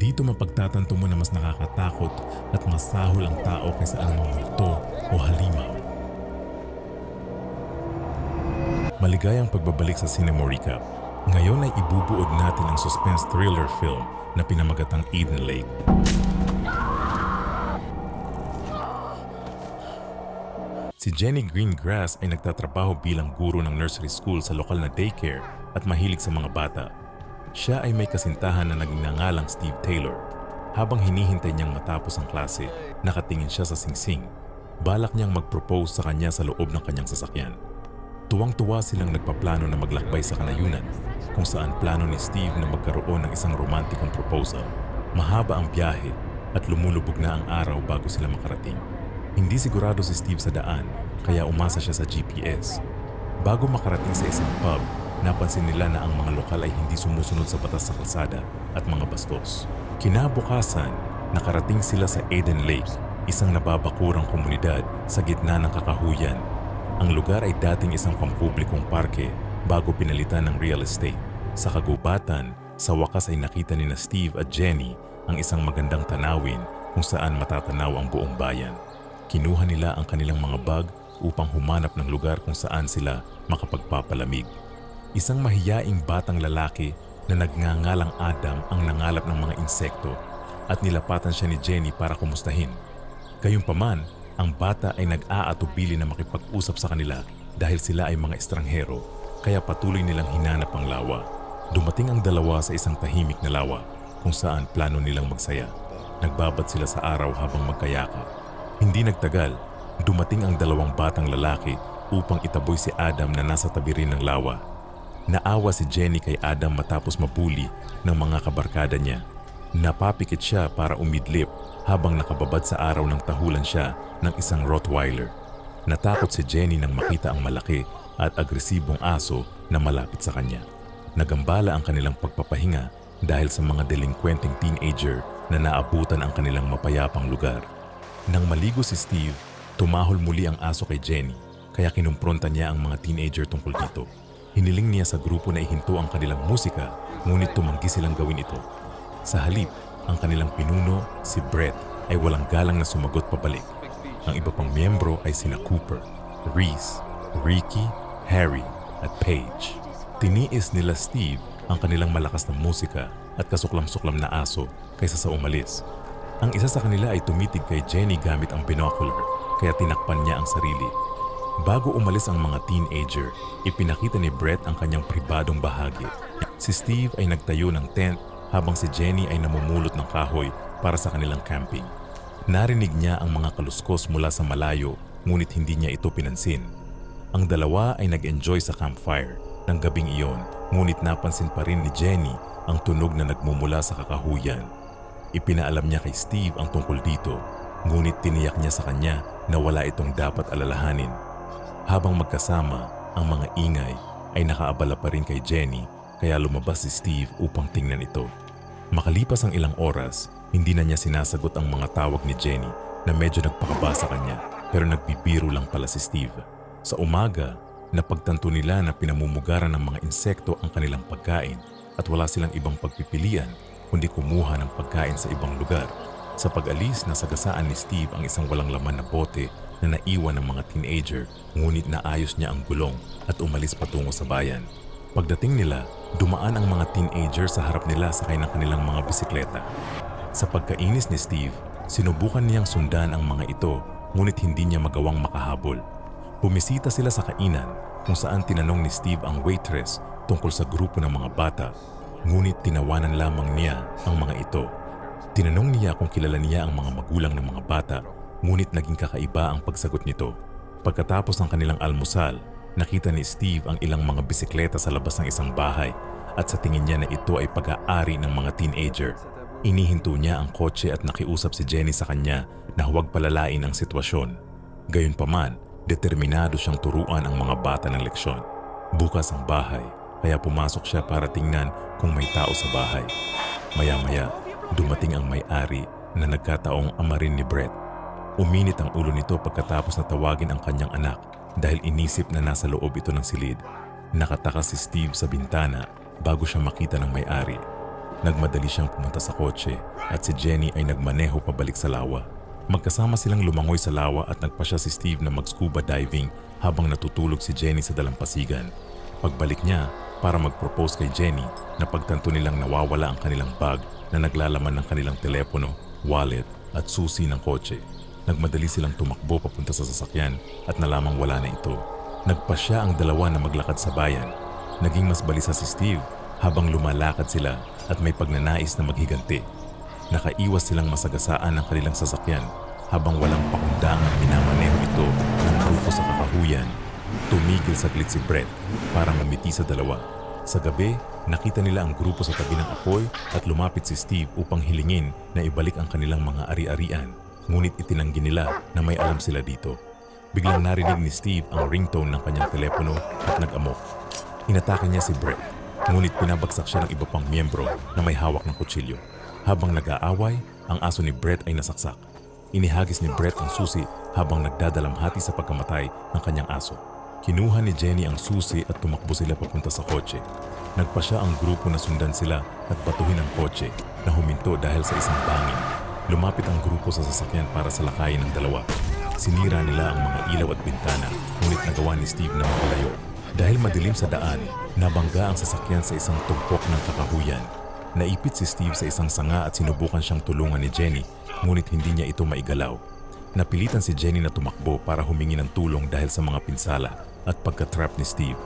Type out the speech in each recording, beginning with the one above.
Dito mapagtatanto mo na mas nakakatakot at masahol ang tao kaysa anumang multo o halimaw. Maligayang pagbabalik sa Cinema Recap. Ngayon ay ibubuod natin ang suspense thriller film na pinamagatang Eden Lake. Si Jenny Greengrass ay nagtatrabaho bilang guro ng nursery school sa lokal na daycare at mahilig sa mga bata. Siya ay may kasintahan na nagngangalang Steve Taylor. Habang hinihintay niyang matapos ang klase, nakatingin siya sa singsing. Balak niyang mag-propose sa kanya sa loob ng kanyang sasakyan. Tuwang-tuwa silang nagpaplano na maglakbay sa kanayunan, kung saan plano ni Steve na magkaroon ng isang romantikong proposal. Mahaba ang biyahe at lumulubog na ang araw bago sila makarating. Hindi sigurado si Steve sa daan, kaya umasa siya sa GPS. Bago makarating sa isang pub, napansin nila na ang mga lokal ay hindi sumusunod sa batas sa kalsada at mga bastos. Kinabukasan, nakarating sila sa Eden Lake, isang nababakurang komunidad sa gitna ng kakahuyan. Ang lugar ay dating isang pampublikong parke bago pinalitan ng real estate. Sa kagubatan, sa wakas ay nakita ni na Steve at Jenny ang isang magandang tanawin kung saan matatanaw ang buong bayan. Kinuha nila ang kanilang mga bag upang humanap ng lugar kung saan sila makapagpapalamig. Isang mahiyaing batang lalaki na nagngangalang Adam ang nangalap ng mga insekto at nilapatan siya ni Jenny para kumustahin. Gayunpaman, ang bata ay nag-aatubili na makipag-usap sa kanila dahil sila ay mga estranghero, kaya patuloy nilang hinanap ang lawa. Dumating ang dalawa sa isang tahimik na lawa kung saan plano nilang magsaya. Nagbabad sila sa araw habang magkayakap. Hindi nagtagal, dumating ang dalawang batang lalaki upang itaboy si Adam na nasa tabi rin ng lawa. Naawa si Jenny kay Adam matapos mabuli ng mga kabarkada niya. Napapikit siya para umidlip habang nakababad sa araw ng tahulan siya ng isang Rottweiler. Natakot si Jenny nang makita ang malaki at agresibong aso na malapit sa kanya. Nagambala ang kanilang pagpapahinga dahil sa mga delinkwenteng teenager na naabutan ang kanilang mapayapang lugar. Nang maligo si Steve, tumahol muli ang aso kay Jenny, kaya kinumpronta niya ang mga teenager tungkol dito. Hiniling niya sa grupo na ihinto ang kanilang musika, ngunit tumanggi silang gawin ito. Sa halip, ang kanilang pinuno, si Brett, ay walang galang na sumagot pabalik. Ang iba pang miyembro ay sina Cooper, Reese, Ricky, Harry, at Paige. Tiniis nila Steve ang kanilang malakas na musika at kasuklam-suklam na aso kaysa sa umalis. Ang isa sa kanila ay tumitig kay Jenny gamit ang binocular, kaya tinakpan niya ang sarili. Bago umalis ang mga teenager, ipinakita ni Brett ang kanyang pribadong bahagi. Si Steve ay nagtayo ng tent habang si Jenny ay namumulot ng kahoy para sa kanilang camping. Narinig niya ang mga kaluskos mula sa malayo, ngunit hindi niya ito pinansin. Ang dalawa ay nag-enjoy sa campfire ng gabing iyon, ngunit napansin pa rin ni Jenny ang tunog na nagmumula sa kakahuyan. Ipinaalam niya kay Steve ang tungkol dito, ngunit tiniyak niya sa kanya na wala itong dapat alalahanin. Habang magkasama, ang mga ingay ay nakaabala pa rin kay Jenny, kaya lumabas si Steve upang tingnan ito. Makalipas ang ilang oras, hindi na niya sinasagot ang mga tawag ni Jenny na medyo nagpakaba sa kanya, pero nagbibiro lang pala si Steve. Sa umaga, napagtanto nila na pinamumugaran ng mga insekto ang kanilang pagkain at wala silang ibang pagpipilian kundi kumuha ng pagkain sa ibang lugar. Sa pag-alis, nasagasaan ni Steve ang isang walang laman na bote na naiwan ng mga teenager, ngunit naayos niya ang gulong at umalis patungo sa bayan. Pagdating nila, dumaan ang mga teenager sa harap nila sakay ng kanilang mga bisikleta. Sa pagkainis ni Steve, sinubukan niyang sundan ang mga ito, ngunit hindi niya magawang makahabol. Bumisita sila sa kainan kung saan tinanong ni Steve ang waitress tungkol sa grupo ng mga bata, ngunit tinawanan lamang niya ang mga ito. Tinanong niya kung kilala niya ang mga magulang ng mga bata, ngunit naging kakaiba ang pagsagot nito. Pagkatapos ng kanilang almusal, nakita ni Steve ang ilang mga bisikleta sa labas ng isang bahay at sa tingin niya na ito ay pag-aari ng mga teenager. Inihinto niya ang kotse at nakiusap si Jenny sa kanya na huwag palalain ang sitwasyon. Gayunpaman, determinado siyang turuan ang mga bata ng leksyon. Bukas ang bahay, kaya pumasok siya para tingnan kung may tao sa bahay. Maya-maya, dumating ang may-ari na nagkataong ama rin ni Brett. Uminit ang ulo nito pagkatapos na tawagin ang kanyang anak dahil inisip na nasa loob ito ng silid. Nakatakas si Steve sa bintana bago siya makita ng may-ari. Nagmadali siyang pumunta sa kotse at si Jenny ay nagmaneho pabalik sa lawa. Magkasama silang lumangoy sa lawa at nagpasya si Steve na mag-scuba diving habang natutulog si Jenny sa dalampasigan. Pagbalik niya para mag-propose kay Jenny, napagtanto nilang nawawala ang kanilang bag na naglalaman ng kanilang telepono, wallet at susi ng kotse. Nagmadali silang tumakbo papunta sa sasakyan at nalamang wala na ito. Nagpasya ang dalawa na maglakad sa bayan. Naging mas balisa si Steve habang lumalakad sila at may pagnanais na maghiganti. Nakaiwas silang masagasaan ng kanilang sasakyan habang walang pakundangan minamaneho ito ng grupo sa kakahuyan. Tumigil saglit si Brett para ngumiti sa dalawa. Sa gabi, nakita nila ang grupo sa tabi ng apoy at lumapit si Steve upang hilingin na ibalik ang kanilang mga ari-arian. Ngunit itinanggi nila na may alam sila dito. Biglang narinig ni Steve ang ringtone ng kanyang telepono at nag-amok. Inatake niya si Brett, ngunit pinabagsak siya ng iba pang miyembro na may hawak ng kutsilyo. Habang nag-aaway, ang aso ni Brett ay nasaksak. Inihagis ni Brett ang susi habang nagdadalamhati sa pagkamatay ng kanyang aso. Kinuha ni Jenny ang susi at tumakbo sila papunta sa kotse. Nagpasya ang grupo na sundan sila at batuhin ang kotse na huminto dahil sa isang bangin. Lumapit ang grupo sa sasakyan para salakayin ng dalawa. Sinira nila ang mga ilaw at bintana, ngunit nagawa ni Steve na makalayo. Dahil madilim sa daan, nabangga ang sasakyan sa isang tumpok ng kakahuyan. Naipit si Steve sa isang sanga at sinubukan siyang tulungan ni Jenny, ngunit hindi niya ito maigalaw. Napilitan si Jenny na tumakbo para humingi ng tulong dahil sa mga pinsala at pagka-trap ni Steve.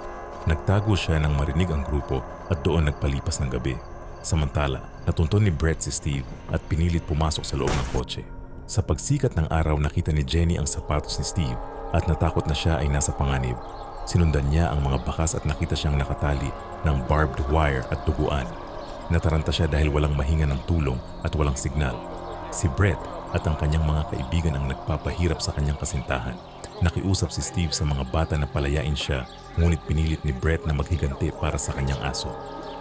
Nagtago siya nang marinig ang grupo at doon nagpalipas ng gabi. Samantala, natunton ni Brett si Steve at pinilit pumasok sa loob ng kotse. Sa pagsikat ng araw, nakita ni Jenny ang sapatos ni Steve at natakot na siya ay nasa panganib. Sinundan niya ang mga bakas at nakita siyang nakatali ng barbed wire at tuguan. Nataranta siya dahil walang mahinga ng tulong at walang signal. Si Brett at ang kanyang mga kaibigan ang nagpapahirap sa kanyang kasintahan. Nakiusap si Steve sa mga bata na palayain siya, ngunit pinilit ni Brett na maghiganti para sa kanyang aso.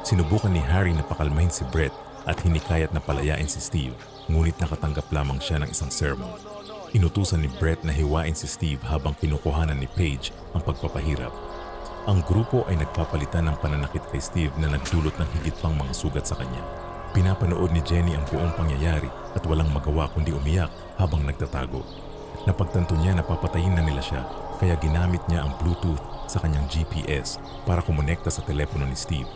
Sinubukan ni Harry na pakalmahin si Brett at hinikayat na palayain si Steve, ngunit nakatanggap lamang siya ng isang sermon. Inutusan ni Brett na hiwain si Steve habang kinukuhanan ni Paige ang pagpapahirap. Ang grupo ay nagpapalitan ng pananakit kay Steve na nagdulot ng higit pang mga sugat sa kanya. Pinapanood ni Jenny ang buong pangyayari at walang magawa kundi umiyak habang nagtatago. Napagtanto niya na papatayin na nila siya, kaya ginamit niya ang Bluetooth sa kanyang GPS para kumonekta sa telepono ni Steve.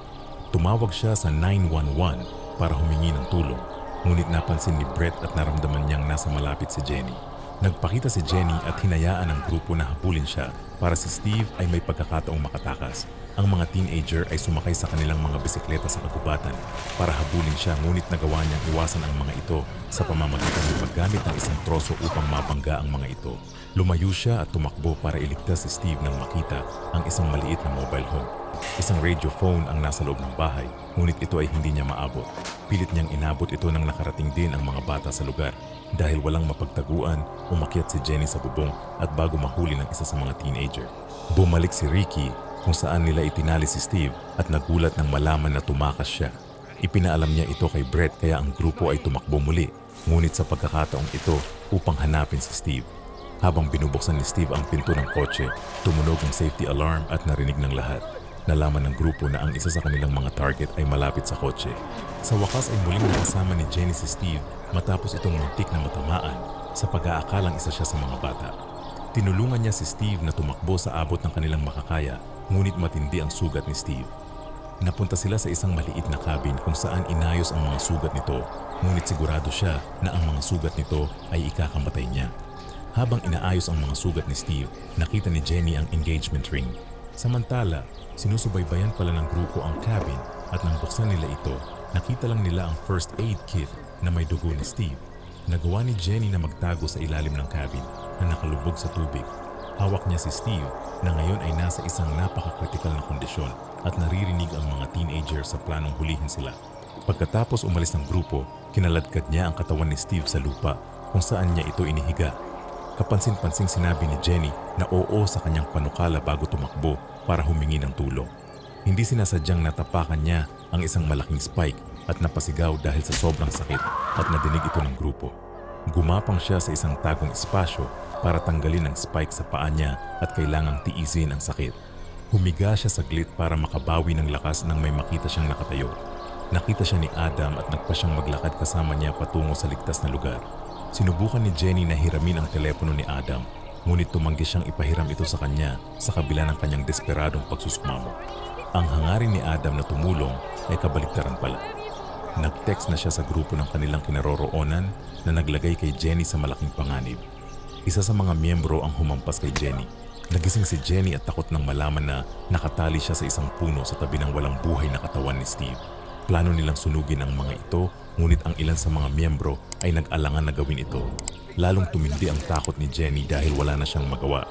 Tumawag siya sa 911 para humingi ng tulong, ngunit napansin ni Brett at naramdaman niyang nasa malapit si Jenny. Nagpakita si Jenny at hinayaan ang grupo na habulin siya para si Steve ay may pagkakataong makatakas. Ang mga teenager ay sumakay sa kanilang mga bisikleta sa kagubatan para habulin siya, ngunit nagawa niyang iwasan ang mga ito sa pamamagitan ng paggamit ng isang troso upang mabangga ang mga ito. Lumayo siya at tumakbo para iligtas si Steve nang makita ang isang maliit na mobile home. Isang radio phone ang nasa loob ng bahay, ngunit ito ay hindi niya maabot. Pilit niyang inabot ito nang nakarating din ang mga bata sa lugar. Dahil walang mapagtaguan, umakyat si Jenny sa bubong at bago mahuli ng isa sa mga teenager. Bumalik si Ricky kung saan nila itinali si Steve at nagulat nang malaman na tumakas siya. Ipinaalam niya ito kay Brett kaya ang grupo ay tumakbo muli, ngunit sa pagkakataong ito upang hanapin si Steve. Habang binubuksan ni Steve ang pinto ng kotse, tumunog ang safety alarm at narinig ng lahat. Nalaman ng grupo na ang isa sa kanilang mga target ay malapit sa kotse. Sa wakas ay muling nakasama ni Jenny si Steve matapos itong muntik na matamaan sa pag-aakalang isa siya sa mga bata. Tinulungan niya si Steve na tumakbo sa abot ng kanilang makakaya, ngunit matindi ang sugat ni Steve. Napunta sila sa isang maliit na cabin kung saan inayos ang mga sugat nito, ngunit sigurado siya na ang mga sugat nito ay ikakamatay niya. Habang inaayos ang mga sugat ni Steve, nakita ni Jenny ang engagement ring. Samantala, sinusubaybayan pala ng grupo ang cabin at nang buksan nila ito, nakita lang nila ang first aid kit na may dugo ni Steve. Nagawa ni Jenny na magtago sa ilalim ng cabin na nakalubog sa tubig. Hawak niya si Steve na ngayon ay nasa isang napaka-critical na kondisyon at naririnig ang mga teenager sa planong hulihin sila. Pagkatapos umalis ng grupo, kinaladkad niya ang katawan ni Steve sa lupa kung saan niya ito inihiga. Kapansin-pansing sinabi ni Jenny na oo sa kanyang panukala bago tumakbo para humingi ng tulong. Hindi sinasadyang natapakan niya ang isang malaking spike at napasigaw dahil sa sobrang sakit at nadinig ito ng grupo. Gumapang siya sa isang tagong espasyo para tanggalin ang spike sa paa niya at kailangang tiisin ang sakit. Humiga siya saglit para makabawi ng lakas nang may makita siyang nakatayo. Nakita siya ni Adam at nagpa siyang maglakad kasama niya patungo sa ligtas na lugar. Sinubukan ni Jenny na hiramin ang telepono ni Adam, ngunit tumanggi siyang ipahiram ito sa kanya sa kabila ng kanyang desperadong pagsusumamo. Ang hangarin ni Adam na tumulong ay kabaligtaran pala. Nag-text na siya sa grupo ng kanilang kinaroroonan na naglagay kay Jenny sa malaking panganib. Isa sa mga miyembro ang humampas kay Jenny. Nagising si Jenny at takot nang malaman na nakatali siya sa isang puno sa tabi ng walang buhay na katawan ni Steve. Plano nilang sunugin ang mga ito, ngunit ang ilan sa mga miyembro ay nag-alangan na gawin ito. Lalong tumindi ang takot ni Jenny dahil wala na siyang magawa.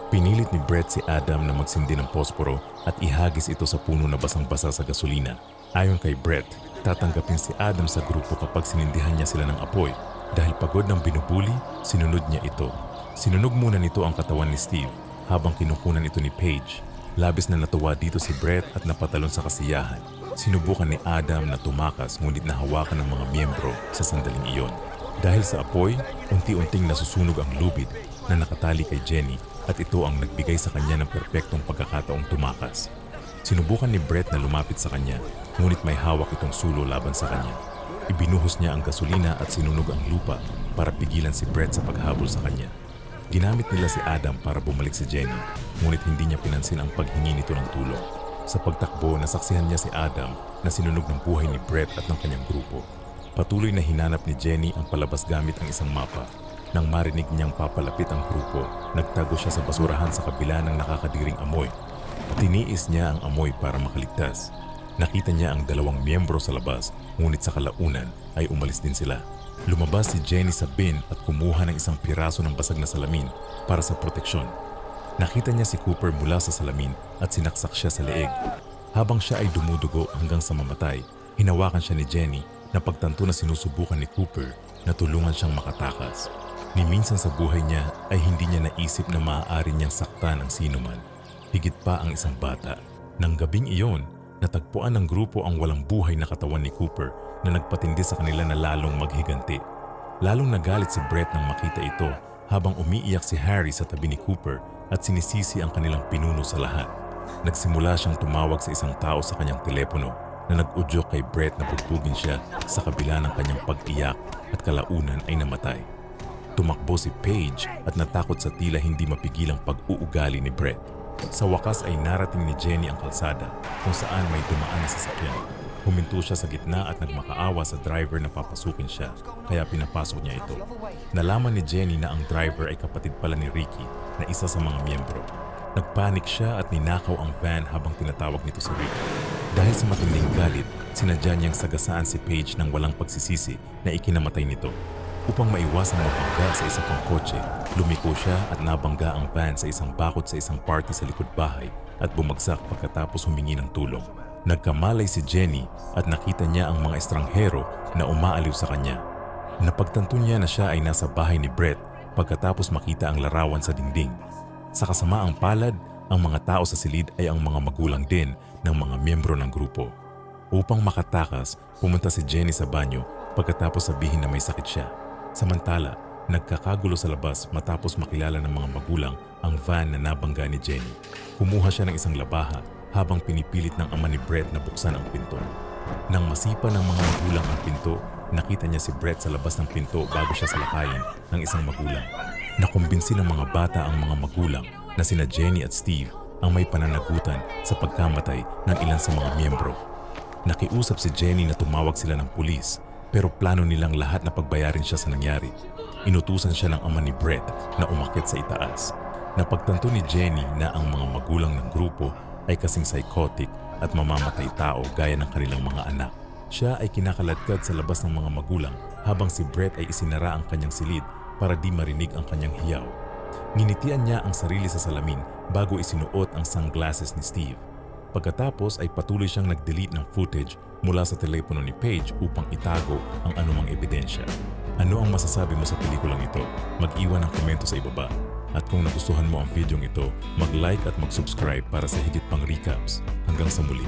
Pinilit ni Brett si Adam na magsindi ng posporo at ihagis ito sa puno na basang-basa sa gasolina. Ayon kay Brett, tatanggapin si Adam sa grupo kapag sinindihan niya sila ng apoy. Dahil pagod ng binubuli, sinunod niya ito. Sinunog muna nito ang katawan ni Steve habang kinukunan ito ni Paige. Labis na natuwa dito si Brett at napatalon sa kasiyahan. Sinubukan ni Adam na tumakas ngunit nahawakan ng mga miyembro sa sandaling iyon. Dahil sa apoy, unti-unting nasusunog ang lubid na nakatali kay Jenny at ito ang nagbigay sa kanya ng perpektong pagkakataong tumakas. Sinubukan ni Brett na lumapit sa kanya, ngunit may hawak itong sulo laban sa kanya. Ibinuhos niya ang gasolina at sinunog ang lupa para pigilan si Brett sa paghabol sa kanya. Ginamit nila si Adam para bumalik si Jenny, ngunit hindi niya pinansin ang paghingi nito ng tulong. Sa pagtakbo, nasaksihan niya si Adam na sinunog ng buhay ni Brett at ng kanyang grupo. Patuloy na hinanap ni Jenny ang palabas gamit ang isang mapa. Nang marinig niyang papalapit ang grupo, nagtago siya sa basurahan sa kabila ng nakakadiring amoy. Tiniis niya ang amoy para makaligtas. Nakita niya ang dalawang miyembro sa labas, ngunit sa kalaunan ay umalis din sila. Lumabas si Jenny sa bin at kumuha ng isang piraso ng basag na salamin para sa proteksyon. Nakita niya si Cooper mula sa salamin at sinaksak siya sa leeg. Habang siya ay dumudugo hanggang sa mamatay, hinawakan siya ni Jenny na pagtanto na sinusubukan ni Cooper na tulungan siyang makatakas. Ni minsan sa buhay niya ay hindi niya naisip na maaari niyang saktan ang sinuman, higit pa ang isang bata. Nang gabing iyon, natagpuan ng grupo ang walang buhay na katawan ni Cooper na nagpatindi sa kanila na lalong maghiganti. Lalong nagalit si Brett nang makita ito habang umiiyak si Harry sa tabi ni Cooper at sinisisi ang kanilang pinuno sa lahat. Nagsimula siyang tumawag sa isang tao sa kanyang telepono na nag-udyok kay Brett na bugbugin siya sa kabila ng kanyang pag-iyak at kalaunan ay namatay. Tumakbo si Paige at natakot sa tila hindi mapigilang pag-uugali ni Brett. Sa wakas ay narating ni Jenny ang kalsada kung saan may dumaan na sasakyan. Huminto siya sa gitna at nagmakaawa sa driver na papasukin siya, kaya pinapasok niya ito. Nalaman ni Jenny na ang driver ay kapatid pala ni Ricky na isa sa mga miyembro. Nagpanik siya at ninakaw ang van habang tinatawag nito si Ricky. Dahil sa matinding galit, sinadya niyang sagasaan si Paige ng walang pagsisisi na ikinamatay nito. Upang maiwasang mabangga sa isa pang kotse, lumiko siya at nabangga ang van sa isang bakod sa isang party sa likod bahay at bumagsak pagkatapos humingi ng tulong. Nagkamalay si Jenny at nakita niya ang mga estranghero na umaaliw sa kanya. Napagtanto niya na siya ay nasa bahay ni Brett pagkatapos makita ang larawan sa dingding. Sa kasamaang palad, ang mga tao sa silid ay ang mga magulang din ng mga miyembro ng grupo. Upang makatakas, pumunta si Jenny sa banyo pagkatapos sabihin na may sakit siya. Samantala, nagkakagulo sa labas matapos makilala ng mga magulang ang van na nabangga ni Jenny. Kumuha siya ng isang labaha habang pinipilit ng ama ni Brett na buksan ang pinto. Nang masipa ng mga magulang ang pinto, nakita niya si Brett sa labas ng pinto bago siya salakayin ng isang magulang. Nakumbinsi ng mga bata ang mga magulang na sina Jenny at Steve ang may pananagutan sa pagkamatay ng ilan sa mga miyembro. Nakiusap si Jenny na tumawag sila ng pulis, pero plano nilang lahat na pagbayarin siya sa nangyari. Inutusan siya ng ama ni Brett na umakyat sa itaas. Napagtanto ni Jenny na ang mga magulang ng grupo ay kasing psychotic at mamamatay tao gaya ng kanilang mga anak. Siya ay kinakaladkad sa labas ng mga magulang habang si Brett ay isinara ang kanyang silid para di marinig ang kanyang hiyaw. Nginitian niya ang sarili sa salamin bago isinuot ang sunglasses ni Steve. Pagkatapos ay patuloy siyang nag-delete ng footage mula sa telepono ni Paige upang itago ang anumang ebidensya. Ano ang masasabi mo sa pelikulang ito? Mag-iwan ng komento sa ibaba. At kung nagustuhan mo ang videong ito, mag-like at mag-subscribe para sa higit pang recaps. Hanggang sa muli.